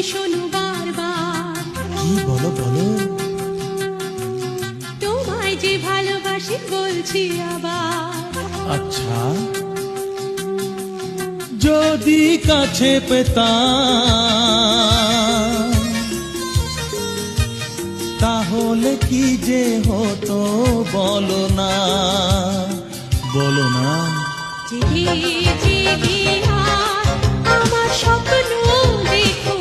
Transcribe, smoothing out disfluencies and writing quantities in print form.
শোনো বারবার। কি বলো বলো? তোমায় যে ভালোবাসি বলছি আবার। আচ্ছা, যদি কাছে পেতাম তাহলে কি যে হতো বলো না, বলো না। জেগে জেগে আর আমার স্বপ্ন দেখো